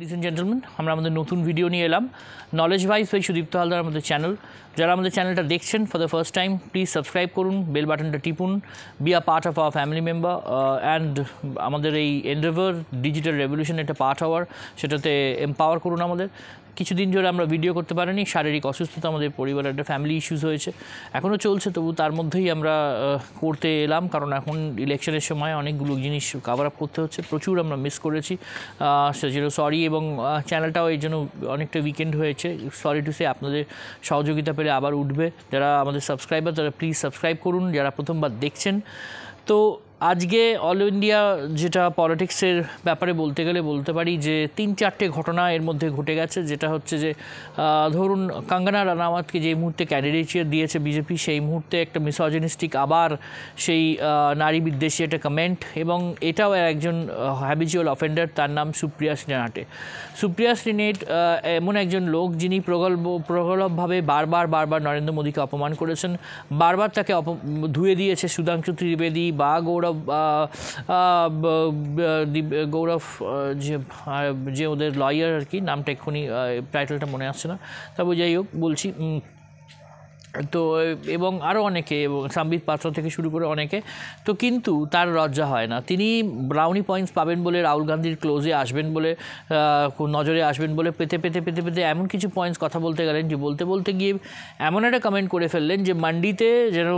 Ladies and gentlemen, আমরা আমাদের নতুন ভিডিও নিয়ে এলাম knowledge wise by Sudipta Haldar আমাদের চ্যানেল। যারা আমাদের চ্যানেলটা দেখছেন for the first time, please subscribe করুন, বেল বাটনটা টিপুন, be a part of our family member and আমাদের এই এন্ডেভার ডিজিটাল রেভলিউশন একটা পার্ট হওয়ার, সেটাতে এম্পাওয়ার করুন আমাদের। কিছুদিন ধরে আমরা ভিডিও করতে পারিনি, শারীরিক অসুস্থতা, আমাদের পরিবারের একটা ফ্যামিলি ইস্যুস হয়েছে, এখনও চলছে, তবু তার মধ্যেই আমরা করতে এলাম, কারণ এখন ইলেকশনের সময় অনেকগুলো জিনিস কাভার আপ করতে হচ্ছে, প্রচুর আমরা মিস করেছি, সেজন্য সরি। এবং চ্যানেলটাও এই জন্য অনেকটা উইকেন্ড হয়েছে, সরি টু সে। আপনাদের সহযোগিতা পেলে আবার উঠবে। যারা আমাদের সাবস্ক্রাইবার তারা প্লিজ সাবস্ক্রাইব করুন, যারা প্রথমবার দেখছেন। তো আজকে অল ইন্ডিয়া যেটা পলিটিক্সের ব্যাপারে বলতে গেলে বলতে পারি যে 3-4টে ঘটনা এর মধ্যে ঘটে গেছে। যেটা হচ্ছে যে ধরুন কঙ্গনা রানাওয়াতকে যে মুহূর্তে ক্যান্ডিডেটশিপ দিয়েছে বিজেপি, সেই মুহূর্তে একটা মিসোজিনিস্টিক আবার সেই নারী বিদ্বেষী একটা কমেন্ট, এবং এটাও একজন হ্যাবিচুয়াল অফেন্ডার, তার নাম সুপ্রিয়া শ্রীনাথ। সুপ্রিয়া শ্রীনাথ এমন একজন লোক যিনি প্রগল্ভভাবে বারবার নরেন্দ্র মোদীকে অপমান করেছেন, বারবার তাকে ধুয়ে দিয়েছে সুধাংশু ত্রিবেদী বা গৌরব যে ওদের লয়ার আর কি, নামটা এক্ষুনি টাইটেলটা মনে আসছে না, তবে যাই হোক বলছি। তো এবং আরও অনেকে, এবং সম্বিত পাত্র থেকে শুরু করে অনেকে, তো কিন্তু তার লজ্জা হয় না। তিনি ব্রাউনি পয়েন্টস পাবেন বলে, রাহুল গান্ধীর ক্লোজে আসবেন বলে, নজরে আসবেন বলে পেতে এমন কিছু পয়েন্টস কথা বলতে গেলেন যে বলতে গিয়ে এমন একটা কমেন্ট করে ফেললেন যে মান্ডিতে যেন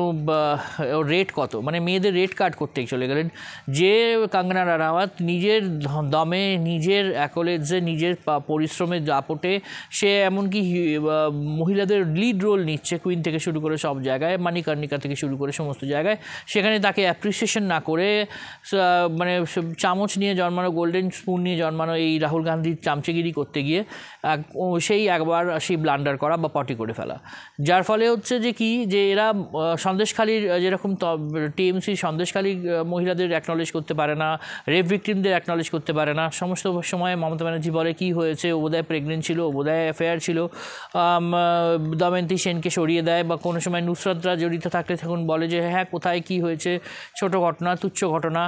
রেট কত, মানে মেয়েদের রেট কার্ড করতে চলে গেলেন। যে কঙ্গনা রানাওয়াত নিজের দমে, নিজের অ্যাকোলেজে, নিজের পরিশ্রমের দাপটে সে এমনকি মহিলাদের লিড রোল নিচ্ছে, কুইন থেকে শুরু করে সব জায়গায়, মানিকর্ণিকা থেকে শুরু করে সমস্ত জায়গায়, সেখানে তাকে অ্যাপ্রিসিয়েশন না করে মানে চামচ নিয়ে জন্মানো, গোল্ডেন স্পুন নিয়ে জন্মানো এই রাহুল গান্ধীর চামচেগিরি করতে গিয়ে একবার সেই ব্লান্ডার করা বা পটি করে ফেলা। যার ফলে হচ্ছে যে কি, যে এরা সন্দেশখালীর যেরকম টিএমসি সন্দেশখালীর মহিলাদের অ্যাকনলেজ করতে পারে না, রেপ ভিক্টিমদের অ্যাকনলেজ করতে পারে না। সমস্ত সময় মমতা ব্যানার্জি বলে কী হয়েছে, ও বোধহয় প্রেগনেন্ট ছিল, ও বোধহয় অ্যাফেয়ার ছিল, দময়ন্তী সেনকে সরিয়ে দেয়, বা কোনো সময় নুসরাতরা জড়িত থাকলে তখন বলে যে হ্যাঁ কোথায় কী হয়েছে, ছোট ঘটনা, তুচ্ছ ঘটনা,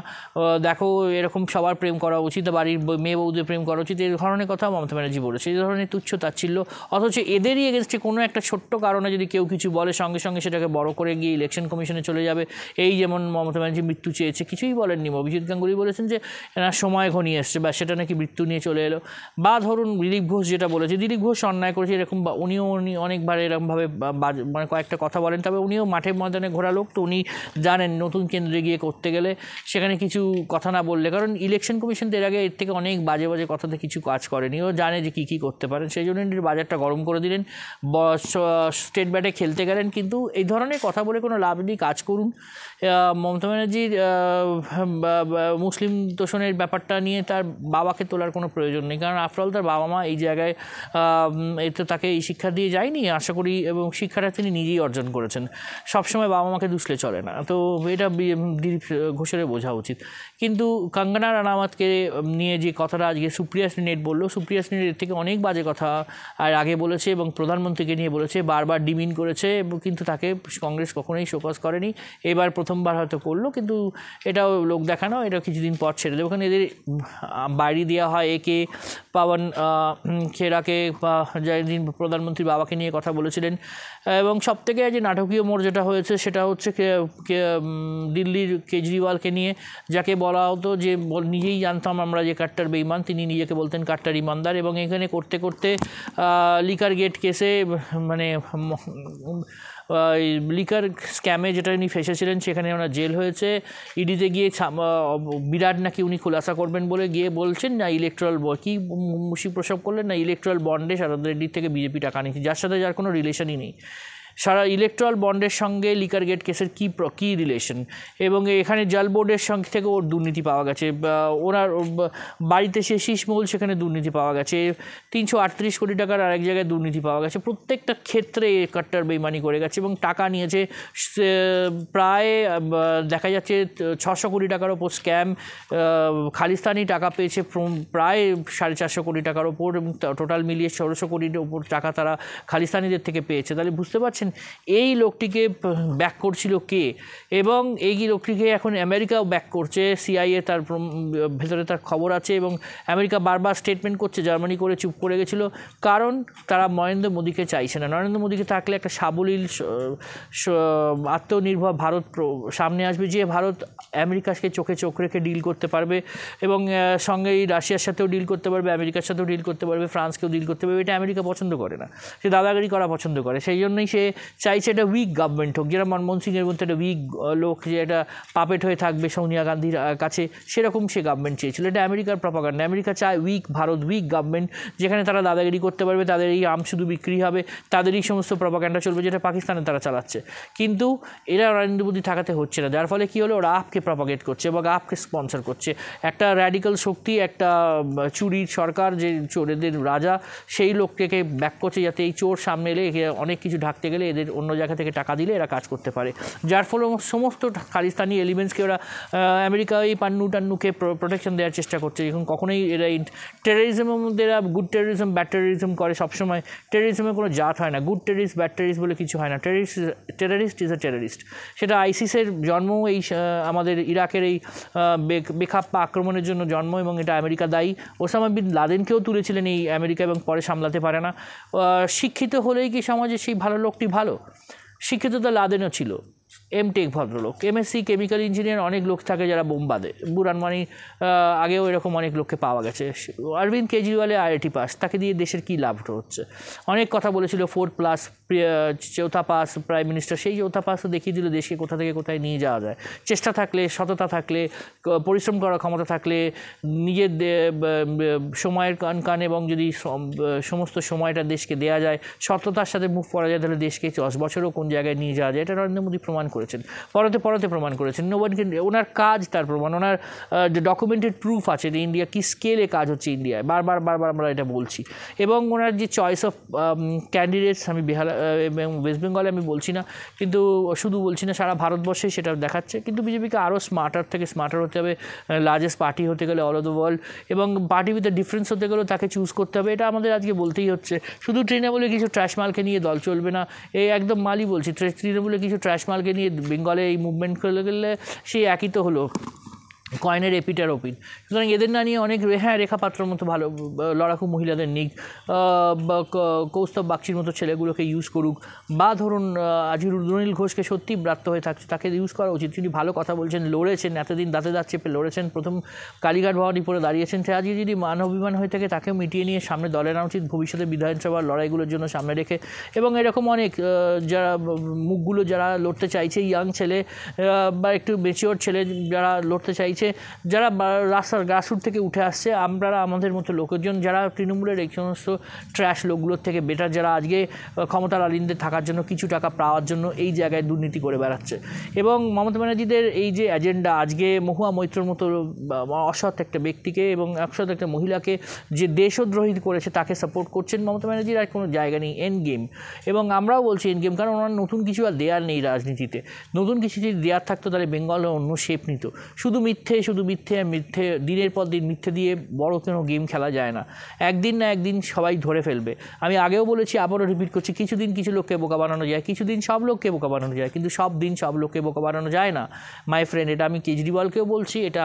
দেখো এরকম সবার প্রেম করা উচিত, বাড়ির মেয়ে বউদের প্রেম করা উচিত, এই ধরনের কথা মমতা ব্যানার্জি বলেছে। এই ধরনের তুচ্ছ তাচ্ছিল্য, অথচ এদেরই এগেনস্টে কোনো একটা ছোট্ট কারণে যদি কেউ কিছু বলে, সঙ্গে সঙ্গে সেটাকে বড় করে গিয়ে ইলেকশন কমিশনে চলে যাবে। এই যেমন মমতা ব্যানার্জি মৃত্যু চেয়েছে, কিছুই বলেননি, অভিজিৎ গাঙ্গুলি বলেছেন যে এনার সময় ঘনিয়ে এসছে, বা সেটা নাকি মৃত্যু নিয়ে চলে এলো। বা ধরুন দিলীপ ঘোষ যেটা বলেছে, দিলীপ ঘোষ অন্যায় করেছে এরকম, বা উনি অনেকবার এরকমভাবে মানে কয়েকটা কথা বলেন, তবে উনিও মাঠে ময়দানে ঘোরা লোক, তো উনি জানেন নতুন কেন্দ্রে গিয়ে করতে গেলে সেখানে কিছু কথা না বললে, কারণ ইলেকশন কমিশন এর আগে এর থেকে অনেক বাজে কথাতে কিছু কাজ করেনি, ও জানে যে কী করতে পারেন, সেই জন্য বাজারটা গরম করে দিলেন, স্টেট ব্যাটে খেলতে গেলেন। কিন্তু এই ধরনের কথা বলে কোনো লাভ নেই, কাজ করুন। মমতা ব্যানার্জির মুসলিম তোষণের ব্যাপারটা নিয়ে তার বাবাকে তোলার কোনো প্রয়োজন নেই, কারণ আফটারঅল তার বাবা মা এই জায়গায় তো তাকে এই শিক্ষা দিয়ে যায়নি আশা করি, এবং শিক্ষাটা তিনি নিজেই অর্জন করেছেন। সবসময় বাবা মাকে দুষলে চলে না, তো এটা দিলীপ ঘোষের বোঝা উচিত। কিন্তু কঙ্গনা রানাওয়াতকে নিয়ে যে কথাটা আজকে সুপ্রিয়া শ্রীনাথ বললো, সুপ্রিয়া শ্রীনাথ এর থেকে অনেক বাজে কথা আর আগে বলেছে, এবং প্রধানমন্ত্রীকে নিয়ে বলেছে, বারবার ডিমিন করেছে, কিন্তু তাকে কংগ্রেস কখনোই শোকজ করেনি। এবার প্রথমবার হয়তো করলো, কিন্তু এটাও লোক দেখানো, এটা কিছুদিন পর ছেড়ে দেবে। ওখানে এদের বাইরে দেওয়া হয় একে পাওয়ান খেরাকে, বা যেদিন প্রধানমন্ত্রীর বাবাকে নিয়ে কথা বলেছিলেন। এবং সবথেকে যে নাটকীয় মোড় যেটা হয়েছে সেটা হচ্ছে দিল্লির কেজরিওয়ালকে নিয়ে, যাকে বলা হতো যে নিজেই জানতাম আমরা যে কাট্টার বেঈমান, তিনি নিজেকে বলতেন কাট্টার ইমানদার, এবং এখানে করতে করতে লিকার গেট কেসে, মানে লিকার স্ক্যামে যেটা উনি ফেসেছিলেন, সেখানে ওনার জেল হয়েছে। ইডিতে গিয়ে বিরাট নাকি উনি খোলাসা করবেন বলে গিয়ে বলছেন না ইলেকট্রাল কি মুশি প্রসব করলেন না, ইলেকট্রাল বন্ডে শারদা রেড্ডির থেকে বিজেপি টাকা নিচ্ছে, যার সাথে যার কোনো রিলেশনই নেই। সারা ইলেকট্রাল বন্ডের সঙ্গে লিকার গেট কেসের কী রিলেশন, এবং এখানে জল বোর্ডের সঙ্গে থেকে ওর দুর্নীতি পাওয়া গেছে, ওনার বাড়িতে সে শীষমহল, সেখানে দুর্নীতি পাওয়া গেছে, 338 কোটি টাকার আরেক জায়গায় দুর্নীতি পাওয়া গেছে। প্রত্যেকটা ক্ষেত্রে কাট্টার বেইমানি করে গেছে, এবং টাকা নিয়েছে প্রায় দেখা যাচ্ছে 600 কোটি টাকার ওপর স্ক্যাম, খালিস্তানি টাকা পেয়েছে প্রায় 450 কোটি টাকার ওপর, এবং টোটাল মিলিয়ে 1600 কোটির ওপর টাকা তারা খালিস্তানিদের থেকে পেয়েছে। তাহলে বুঝতে পারছেন পারছেন এই লোকটিকে ব্যাক করছিল কে, এবং এই লোকটিকে এখন আমেরিকাও ব্যাক করছে, সিআইএ তার ভেতরে তার খবর আছে, এবং আমেরিকা বারবার স্টেটমেন্ট করছে, জার্মানি করে চুপ করে গেছিলো, কারণ তারা নরেন্দ্র মোদীকে চাইছে না। নরেন্দ্র মোদীকে থাকলে একটা সাবলীল আত্মনির্ভর ভারত সামনে আসবে, যে ভারত আমেরিকাকে চোখে চোখ রেখে ডিল করতে পারবে, এবং সঙ্গে এই রাশিয়ার সাথেও ডিল করতে পারবে, আমেরিকার সাথেও ডিল করতে পারবে, ফ্রান্সকেও ডিল করতে পারবে। এটা আমেরিকা পছন্দ করে না, সে দাদাগিরি করা পছন্দ করে। সেই জন্যই সে চাইছে একটা উইক গভর্নমেন্ট হোক, যেটা মনমোহন সিংয়ের মধ্যে একটা উইক লোক, যে একটা পাপেট হয়ে থাকবে সোনিয়া গান্ধীর কাছে, সেরকম সে গভর্নমেন্ট চেয়েছিল। এটা আমেরিকার প্রপাগান্ডা। আমেরিকা চায় উইক ভারত, উইক গভর্নমেন্ট, যেখানে তারা দাদাগিরি করতে পারবে, তাদের এই আর্ম শুধু বিক্রি হবে, তাদেরই সমস্ত প্রপাগান্ডা চলবে, যেটা পাকিস্তানে তারা চালাচ্ছে। কিন্তু এরা নরেন্দ্র মোদী থাকাতে হচ্ছে না, যার ফলে কী হলো, ওরা আপকে প্রপাগেট করছে এবং আপকে স্পন্সর করছে। একটা র্যাডিক্যাল শক্তি, একটা চুরির সরকার, যে চোরেদের রাজা, সেই লোকটাকে ব্যাক করছে, যাতে এই চোর সামনে এলে অনেক কিছু ঢাকতে গেলে এদের অন্য জায়গা থেকে টাকা দিলে এরা কাজ করতে পারে, যার ফলে সমস্ত খালিস্তানি এলিমেন্টসকে ওরা আমেরিকা এই পান্নুকে প্রোটেকশন দেওয়ার চেষ্টা করছে। এখন কখনোই এরা টেররিজমের মধ্যে এরা গুড টেররিজম ব্যাড টেররিজম করে সবসময়। টেররিজমের কোনো জাত হয় না, গুড টেররিস্ট ব্যাড টেররিস্ট বলে কিছু হয় না। Terrorist is a terrorist. সেটা আইসিসের জন্ম এই আমাদের ইরাকের এই বেখাপ্পা আক্রমণের জন্য জন্ম, এবং এটা আমেরিকা দায়ী। ওসামা বিন লাদেনকেও তুলেছিলেন এই আমেরিকা, এবং পরে সামলাতে পারে না। শিক্ষিত হলেই কি সমাজে সেই ভালো লোকটি ভালো? শিক্ষিত তো লাদেনও ছিল, এমটেক ভদ্রলোক, এমএসসি কেমিক্যাল ইঞ্জিনিয়ার, অনেক লোক থাকে যারা বোম বাঁধে। বুরানমানি আগেও এরকম অনেক লোককে পাওয়া গেছে। অরবিন্দ কেজরিওয়ালে আইআইটি পাস, তাকে দিয়ে দেশের কী লাভ হচ্ছে? অনেক কথা বলেছিল 4+ চৌথা পাস প্রাইম মিনিস্টার, সেই চৌথা পাসও দেখিয়ে দিল দেশকে কোথা থেকে কোথায় নিয়ে যাওয়া যায়। চেষ্টা থাকলে, সততা থাকলে, পরিশ্রম করার ক্ষমতা থাকলে, নিজের সময়ের কান এবং যদি সমস্ত সময়টা দেশকে দেওয়া যায়, সততার সাথে মুভ করা যায়, তাহলে দেশকে 10 বছরও কোন জায়গায় নিয়ে যাওয়া যায়। এটা নরেন্দ্র মোদী প্রমাণ করেছেন, পরতে প্রমাণ করেছেন। নোবনকে ওনার কাজ তার প্রমাণ, ওনার ডকুমেন্টেড প্রুফ আছে যে ইন্ডিয়া কী স্কেলে কাজ হচ্ছে ইন্ডিয়ায়, বারবার আমরা এটা বলছি। এবং ওনার যে চয়েস অফ ক্যান্ডিডেটস, আমি এবং ওয়েস্ট বেঙ্গলে আমি বলছি না, কিন্তু শুধু বলছি না, সারা ভারতবর্ষে সেটা দেখাচ্ছে। কিন্তু বিজেপিকে আরও স্মার্টার হতে হবে, লার্জেস্ট পার্টি হতে গেলে অল ওভার দ্য ওয়ার্ল্ড, এবং পার্টি উইথ দ্য ডিফারেন্স হতে গেলেও তাকে চুজ করতে হবে। এটা আমাদের আজকে বলতেই হচ্ছে। শুধু তৃণমূলে কিছু ট্র্যাশ মালকে নিয়ে দল চলবে না, এই একদম মালই বলছি। তৃণমূলে কিছু ট্র্যাশ মালকে নিয়ে বেঙ্গলে এই মুভমেন্ট করে গেলে সেই একই তো হলো, কয়েনের এপিট আর ওপিট। সুতরাং এদের না নিয়ে অনেক, হ্যাঁ, রেখা পাত্রর মতো ভালো লড়াকু মহিলাদের নিক, কৌস্তব বাগচির মতো ছেলেগুলোকে ইউজ করুক, বা ধরুন আজ রুদ্রনীল ঘোষকে সত্যি ব্রাত্য হয়ে থাকছে, তাকে ইউজ করা উচিত। তিনি ভালো কথা বলছেন, লড়েছেন, এতদিন দাঁতে দাঁত চেপে লড়েছেন, প্রথম কালীঘাট ভবানী পরে দাঁড়িয়েছেন। সে আজকে যদি মান অভিমান হয়ে থাকে, তাকেও মিটিয়ে নিয়ে সামনে দলে আনা উচিত, ভবিষ্যতে বিধানসভার লড়াইগুলোর জন্য সামনে রেখে। এবং এরকম অনেক যারা মুখগুলো যারা লড়তে চাইছে, ইয়াং ছেলে বা একটু ম্যাচিওর ছেলে যারা লড়তে চাইছে, যারা রাস্তার গ্রাসরুট থেকে উঠে আসছে, আমরা আমাদের মতো লোকজন যারা তৃণমূলের এই সমস্ত ট্র্যাশ লোকগুলোর থেকে বেটার, যারা আজকে ক্ষমতার আলিন্দে থাকার জন্য, কিছু টাকা পাওয়ার জন্য এই জায়গায় দুর্নীতি করে বেড়াচ্ছে। এবং মমতা ব্যানার্জিদের এই যে এজেন্ডা, আজকে মহুয়া মৈত্রর মতো অসৎ একটা ব্যক্তিকে এবং অসৎ একটা মহিলাকে যে দেশদ্রোহী করেছে, তাকে সাপোর্ট করছেন মমতা ব্যানার্জির আর কোনো জায়গা নেই। End game. এবং আমরাও বলছি এন্ড গেম, কারণ ওনার নতুন কিছু আর দেওয়ার নেই রাজনীতিতে। নতুন কিছু যদি দেওয়ার থাকতো, তাহলে বেঙ্গল অন্য শেপ নিত। শুধু মিথ্যে দিনের পর দিন মিথ্যে দিয়ে বড় কোনো গেম খেলা যায় না। একদিন না একদিন সবাই ধরে ফেলবে। আমি আগেও বলেছি, আবারও রিপিট করছি, কিছুদিন কিছু লোককে বোকা বানানো যায়, কিছুদিন সব লোককে বোকা বানানো যায়, কিন্তু সব দিন সব লোককে বোকা বানানো যায় না মাই ফ্রেন্ড। এটা আমি কেজরিওয়ালকেও বলছি, এটা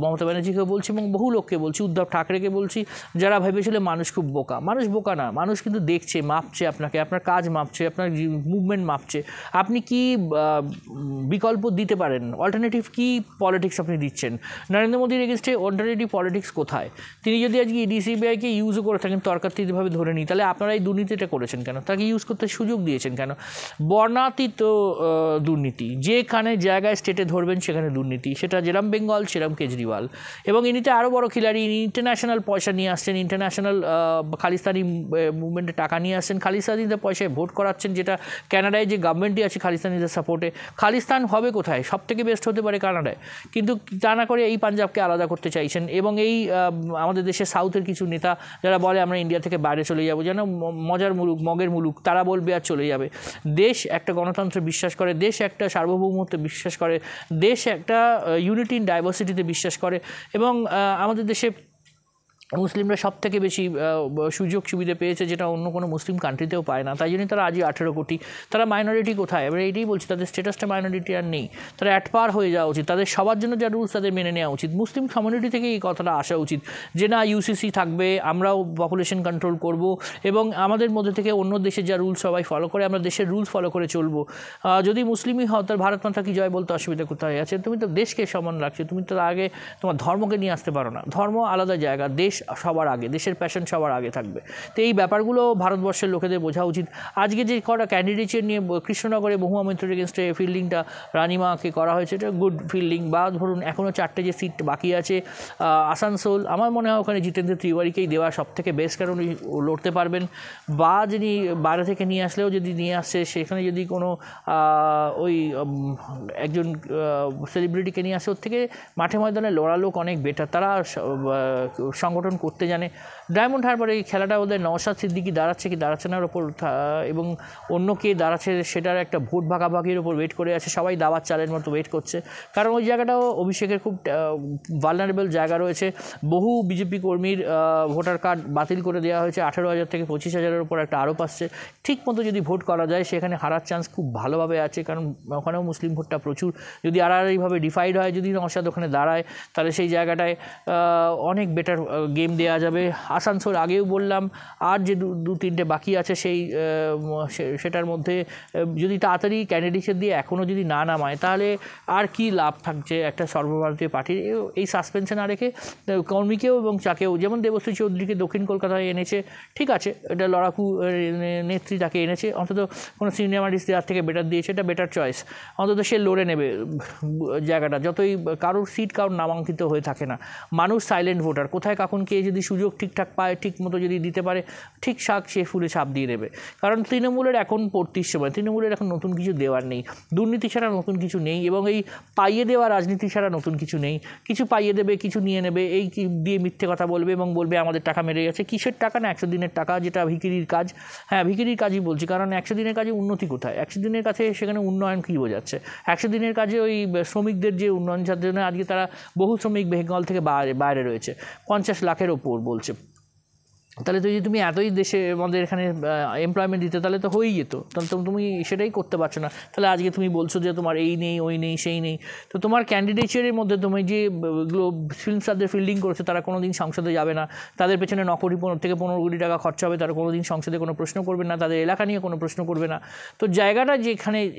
মমতা ব্যানার্জিকেও বলছি, এবং বহু লোককে বলছি, উদ্ধব ঠাকরেকে বলছি, যারা ভেবেছিল মানুষ খুব বোকা। মানুষ বোকা না, মানুষ কিন্তু দেখছে, মাপছে আপনাকে, আপনার কাজ মাপছে, আপনার মুভমেন্ট মাপছে, আপনি কি বিকল্প দিতে পারেন, অল্টারনেটিভ কি পলিটিক্স আপনি দিচ্ছেন। নরেন্দ্র মোদীর এগেনস্টে অল্টারনেটিভ পলিটিক্স কোথায়? তিনি যদি আজকে ইডিসিবিআইকে ইউজও করে থাকেন, তর্কাতীতভাবে ধরে নিই, তাহলে আপনারা এই দুর্নীতিটা করেছেন কেন? তাকে ইউজ করতে সুযোগ দিয়েছেন কেন? বর্ণাতীত দুর্নীতি, যেখানে জায়গায় স্টেটে ধরবেন সেখানে দুর্নীতি, সেটা যেরম বেঙ্গল সেরম কেজরিওয়াল। এবং ইনিতে আরও বড় খিলাড়ি, ইনি ইন্টারন্যাশনাল পয়সা নিয়ে আসছেন, ইন্টারন্যাশনাল খালিস্তানি মুভমেন্টে টাকা নিয়ে আসছেন, খালিস্তানিদের পয়সায় ভোট করাচ্ছেন, যেটা কানাডায় যে গভর্নমেন্টই আছে খালিস্তানিদের সাপোর্টে। খালিস্তান হবে কোথায়? সব থেকে বেস্ট হতে পারে কানাডায়, কিন্তু তা না করে এই পাঞ্জাবকে আলাদা করতে চাইছেন। এবং এই আমাদের দেশের সাউথের কিছু নেতা যারা বলে আমরা ইন্ডিয়া থেকে বাইরে চলে যাব, যেন মগের মুলুক, তারা বলবে আর চলে যাবে। দেশ একটা গণতন্ত্রে বিশ্বাস করে, দেশ একটা সার্বভৌমত্বে বিশ্বাস করে, দেশ একটা ইউনিটি ইন ডাইভার্সিটিতে বিশ্বাস করে। এবং আমাদের দেশে মুসলিমরা সব থেকে বেশি সুযোগ সুবিধা পেয়েছে, যেটা অন্য কোনো মুসলিম কান্ট্রিতেও পায় না। তাই জন্যই তারা আজই 18 কোটি। তারা মাইনরিটি কোথায়? এবার এইটাই বলছি, তাদের স্ট্যাটাসটা মাইনরিটি আর নেই। তারা অ্যাটপার হয়ে যাওয়া উচিত, তাদের সবার জন্য যা রুলস তাদের মেনে নেওয়া উচিত। মুসলিম কমিউনিটি থেকে এই কথাটা আসা উচিত যে না, ইউসিসি থাকবে, আমরাও পপুলেশন কন্ট্রোল করব এবং আমাদের মধ্যে থেকে অন্য দেশের যা রুলস সবাই ফলো করে, আমরা দেশের রুলস ফলো করে চলবো। যদি মুসলিমই হও, তার ভারত মাতা কি জয় বলতে অসুবিধা কোথায় আছে? তুমি তো দেশকে সমান রাখছো, তুমি তো আগে তোমার ধর্মকে নিয়ে আসতে পারো না। ধর্ম আলাদা জায়গা, দেশ সবার আগে, দেশের প্যাশন সবার আগে থাকবে। তো এই ব্যাপারগুলো ভারতবর্ষের লোকেদের বোঝা উচিত। আজকে যে কটা ক্যান্ডিডেটদের নিয়ে কৃষ্ণনগরে মহুয়া মৈত্রের এগেনস্টে ফিল্ডিংটা রানিমাকে করা হয়েছে, এটা গুড ফিল্ডিং। বা ধরুন এখনও 4টে যে সিট বাকি আছে, আসানসোল, আমার মনে হয় ওখানে জিতেন্দ্র তিওয়ারিকেই দেওয়া সব থেকে বেস্ট, কারণ উনি লড়তে পারবেন। বা যিনি বাইরে থেকে নিয়ে আসলেও যদি নিয়ে আসছে, সেখানে যদি কোনো ওই একজন সেলিব্রিটিকে নিয়ে আসে, ওর থেকে মাঠে ময়দানে লড়া লোক অনেক বেটার, তারা সংগঠন করতে জানে। ডায়মন্ড হারবার এই খেলাটা ওদের নওশাদ সিদ্দিকী দাঁড়াচ্ছে কি দাঁড়াচ্ছে না ওপর, এবং অন্য কে দাঁড়াচ্ছে সেটার একটা ভোট ভাগাভাগির ওপর ওয়েট করে আছে, সবাই দাবার চালের মতো ওয়েট করছে। কারণ ওই জায়গাটাও অভিষেকের খুব ভালনারেবল জায়গা রয়েছে। বহু বিজেপি কর্মীর ভোটার কার্ড বাতিল করে দেওয়া হয়েছে, 18,000 থেকে 25,000-এর উপর একটা আরোপ আসছে। ঠিক মতো যদি ভোট করা যায়, সেখানে হারার চান্স খুব ভালোভাবে আছে, কারণ ওখানেও মুসলিম ভোটটা প্রচুর। যদি আড়াআড়িভাবে ডিভাইড হয়, যদি নওশাদ ওখানে দাঁড়ায়, তাহলে সেই জায়গাটায় অনেক বেটার গেম দেওয়া যাবে। আসানসোল আগেও বললাম, আর যে 2-3টে বাকি আছে সেটার মধ্যে যদি তাড়াতাড়ি ক্যান্ডিডেটদের দিয়ে এখনও যদি না নামায়, তাহলে আর কি লাভ থাকছে একটা সর্বভারতীয় পার্টির? এই সাসপেনশন না রেখে কর্মীকেও এবং চাকেও, যেমন দেবশ্রী চৌধুরীকে দক্ষিণ কলকাতায় এনেছে, ঠিক আছে, এটা লড়াকু নেত্রী তাকে এনেছে, অন্তত কোনো সিনিয়র আর্টিস্ট দেওয়ার থেকে বেটার দিয়েছে, এটা বেটার চয়েস। অন্তত সে লড়ে নেবে জায়গাটা, যতই কারোর সিট কারোর নামাঙ্কিত হয়ে থাকে না। মানুষ সাইলেন্ট ভোটার, কোথায় কখন কে যদি সুযোগ ঠিকঠাক পায়, ঠিক মতো যদি দিতে পারে, ঠিক শাক সে ফুলে ছাপ দিয়ে দেবে। কারণ তৃণমূলের এখন পড়তির সময়, তৃণমূলের এখন নতুন কিছু দেওয়ার নেই, দুর্নীতি ছাড়া নতুন কিছু নেই, এবং এই পাইয়ে দেওয়া রাজনীতি ছাড়া নতুন কিছু নেই। কিছু পাইয়ে দেবে, কিছু নিয়ে নেবে, এই দিয়ে মিথ্যে কথা বলবে এবং বলবে আমাদের টাকা মেরে গেছে। কিসের টাকা? না 100 দিনের টাকা, যেটা ভিখিরির কাজ। হ্যাঁ, ভিখিরির কাজই বলছি, কারণ 100 দিনের কাজে উন্নতি কোথায়? 100 দিনের কাছে সেখানে উন্নয়ন কী বোঝাচ্ছে? 100 দিনের কাজে ওই শ্রমিকদের যে উন্নয়ন, যার জন্য আজকে তারা বহু শ্রমিক বেঙ্গল থেকে বাইরে রয়েছে, 50 লাখের ওপর বলছে। তাহলে তো যদি তুমি এতই দেশে আমাদের এখানে এমপ্লয়মেন্ট দিতে, তাহলে তো হয়েই যেত। তাহলে তো তুমি সেটাই করতে পারছো না। তাহলে আজকে তুমি বলছো যে তোমার এই নেই, ওই নেই, সেই নেই। তো তোমার ক্যান্ডিডেটের মধ্যে তুমি যেগুলো ফিল্ম স্টারদের ফিল্ডিং করেছো, তারা কোনো দিন সংসদে যাবে না, তাদের পেছনে 9 কোটি থেকে 15 কোটি টাকা খরচা হবে, তারা কোনো দিন সংসদে কোনো প্রশ্ন করবে না, তাদের এলাকা নিয়ে কোনো প্রশ্ন করবে না। তো জায়গাটা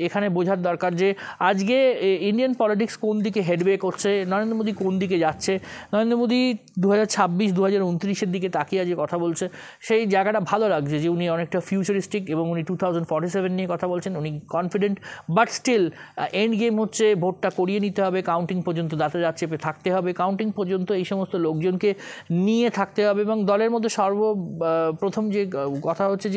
এখানে বোঝার দরকার যে আজকে ইন্ডিয়ান পলিটিক্স কোন দিকে হেডওয়ে করছে, নরেন্দ্র মোদী কোন দিকে যাচ্ছে। নরেন্দ্র মোদী 2026-2029-এর দিকে তাকিয়ে আজকে কথা বলছে, সেই জায়গাটা ভালো লাগছে যে উনি অনেকটা ফিউচারিস্টিক, এবং উনি 2047 নিয়ে কথা বলছেন, উনি confident. But still end game হচ্ছে ভোটটা করিয়ে নিতে হবে, কাউন্টিং পর্যন্ত দাঁতে দাঁত চেপে থাকতে হবে, কাউন্টিং পর্যন্ত এই সমস্ত লোকজনকে নিয়ে থাকতে হবে। এবং দলের মধ্যে সর্বপ্রথম যে কথা হচ্ছে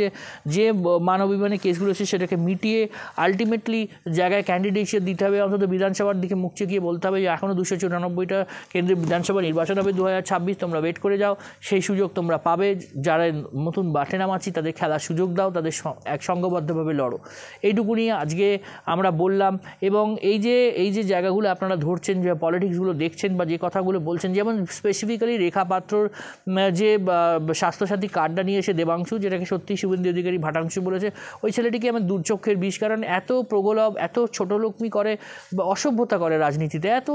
যে মানবিমানের কেসগুলো আছে, সেটাকে মিটিয়ে আলটিমেটলি জায়গায় ক্যান্ডিডেটশিপ দিতে হবে। অন্তত বিধানসভার দিকে মুখ চেকিয়ে বলতে হবে যে এখনও 294টা কেন্দ্রীয় বিধানসভা নির্বাচন হবে 2026, তোমরা ওয়েট করে যাও, সেই সুযোগ তোমরা পাবে। যারা নতুন বাটে নামাচ্ছি তাদের খেলার সুযোগ দাও, তাদের সংঘবদ্ধভাবে লড়ো। এইটুকুনি আজকে আমরা বললাম। এবং এই যে জায়গাগুলো আপনারা ধরছেন, যে পলিটিক্সগুলো দেখছেন বা যে কথাগুলো বলছেন, যেমন স্পেসিফিক্যালি রেখা পাত্রর যে স্বাস্থ্যসাথী কার্ডটা নিয়ে এসে দেবাংশু, যেটাকে সত্যি শুভেন্দু অধিকারী ভাটাংশু বলেছে, ওই ছেলেটিকে আমার দুর্চক্ষের বিষ। কারণ এত প্রগলভ, এত ছোটোলোকমি করে, অসভ্যতা করে রাজনীতিতে, এত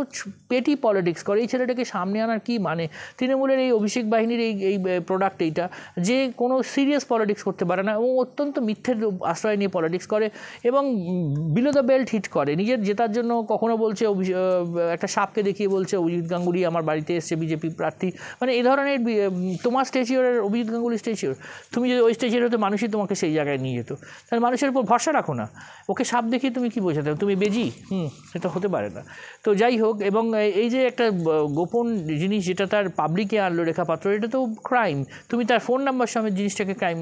পেটি পলিটিক্স করে, এই ছেলেটাকে সামনে আনার কি মানে? তৃণমূলের এই অভিষেক বাহিনীর এই প্রোডাক্ট এইটা, যে কোনো সিরিয়াস পলিটিক্স করতে পারে না এবং অত্যন্ত মিথ্যের আশ্রয় নিয়ে পলিটিক্স করে এবং বিলো দ্য বেল্ট হিট করে। নিজের জেতার জন্য কখনো বলছে, একটা সাপকে দেখিয়ে বলছে অভিজিৎ গাঙ্গুলি আমার বাড়িতে এসছে বিজেপি প্রার্থী, মানে এই ধরনের। তোমার স্টেচিওরের অভিজিৎ গাঙ্গুলি স্টেচিওর, তুমি যদি ওই স্টেচিওর হতে, মানুষই তোমাকে সেই জায়গায় নিয়ে যেত। তাহলে মানুষের উপর ভরসা রাখো না, ওকে সাপ দেখিয়ে তুমি কী বোঝাতে? তুমি বেজি? সেটা হতে পারে না। তো যাই হোক, এবং এই যে একটা গোপন জিনিস যেটা তার পাবলিকে আনলো রেখা পাত্র, এটা তো ক্রাইম। তুমি তুমি তার ফোন নাম্বার সমেত জিনিসটাকে ক্রাইম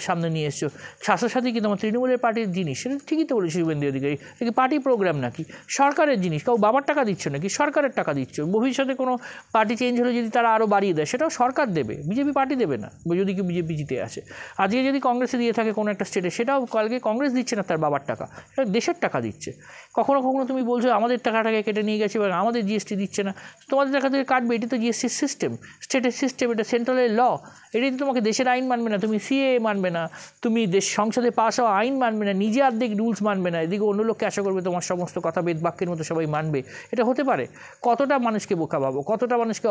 সামনে নিয়ে এসছো। স্বাস্থ্যসাথী কি তোমার তৃণমূলের পার্টির জিনিস? সেটা ঠিকই তো বলেছি শুভেন্দু অধিকারী, এটা পার্টি প্রোগ্রাম নাকি সরকারের জিনিস? কেউ বাবার টাকা দিচ্ছ নাকি? সরকারের টাকা দিচ্ছ। ভবিষ্যতে কোনো পার্টি চেঞ্জ হলে যদি তারা আরও বাড়িয়ে দেয় সেটাও সরকার দেবে, বিজেপি পার্টি দেবে না। যদি কি বিজেপি জিতে আসে, আজকে যদি কংগ্রেসে দিয়ে থাকে কোনো একটা স্টেটে, সেটাও কালকে কংগ্রেস দিচ্ছে না তার বাবার টাকা, এটা দেশের টাকা দিচ্ছে। কখনো কখনো তুমি বলছো আমাদের টাকাটাকে কেটে নিয়ে গেছে বা আমাদের জিএসটি দিচ্ছে না, তোমাদের টাকা থেকে কাটবে। এটি তো জিএসটির সিস্টেম, স্টেটের সিস্টেম, এটা সেন্ট্রালের ল। এটাই তো তোমাকে দেশের আইন মানবে না, তুমি সিএ মানবে না, তুমি সংসদে পাস হওয়া আইন মানবে না, নিজে অর্ধেক রুলস মানবে না, এদিকে অন্য লোককে আশা করবে তোমার সমস্ত কথা বেদ বাক্যের মতো সবাই মানবে। এটা হতে পারে? কতটা মানুষকে বোকা ভাবো, কতটা মানুষকে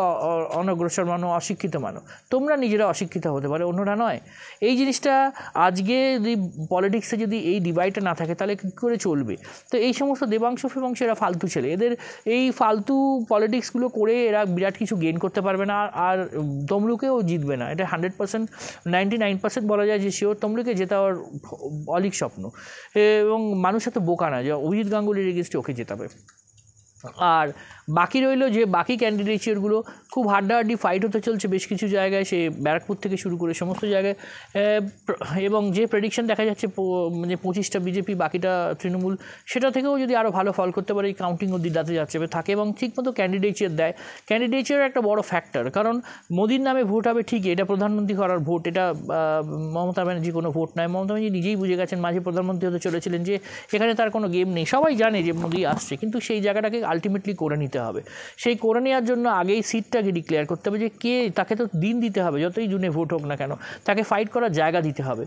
অনগ্রসর মানো, অশিক্ষিত মানো। তোমরা নিজেরা অশিক্ষিত হতে পারে, অন্যরা নয়। এই জিনিসটা আজকে যদি পলিটিক্সে যদি এই ডিভাইডটা না থাকে তাহলে কী করে চলবে? তো এই সমস্ত দেবাংশু ফেবাংশু এরা ফালতু ছেলে, এদের এই ফালতু পলিটিক্সগুলো করে এরা বিরাট কিছু গেইন করতে পারবে না। আর তমলুকেও জিতবে না, এটা 100%, 99% বলা যায় যে শিওর তমলুকে জেতার অলিক স্বপ্ন। এবং মানুষ এত বোকা না যে অভিজিৎ গাঙ্গুলির এগেইনস্টে ওকে জেতাবে। আর বাকি রইল যে বাকি ক্যান্ডিডেটগুলো খুব হাড্ডাহাড্ডি ফাইট হতে চলছে বেশ কিছু জায়গায়, সে ব্যারাকপুর থেকে শুরু করে সমস্ত জায়গায়। এবং যে প্রেডিকশন দেখা যাচ্ছে মানে 25টা বিজেপি বাকিটা তৃণমূল, সেটা থেকেও যদি আরও ভালো ফল করতে পারে, এই কাউন্টিং অবধি দাঁতে যাচ্ছে থাকে এবং ঠিকমতো ক্যান্ডিডেটদের দেয়। ক্যান্ডিডেটের একটা বড় ফ্যাক্টর, কারণ মোদির নামে ভোট হবে ঠিকই, এটা প্রধানমন্ত্রী করার ভোট, এটা মমতা ব্যানার্জি কোনো ভোট নয়। মমতা ব্যানার্জি নিজেই বুঝে গেছেন মাঝে প্রধানমন্ত্রী হতে চলেছিলেন যে এখানে তার কোনো গেম নেই, সবাই জানে যে মোদি আসছে, কিন্তু সেই জায়গাটাকে আলটিমেটলি করে নিতে হবে। সেই করে নেওয়ার জন্য আগেই সিটটাকে ডিক্লেয়ার করতে হবে যে কে, তাকে তো দিন দিতে হবে, যতই জুনে ভোট হোক না কেন, তাকে ফাইট করার জায়গা দিতে হবে।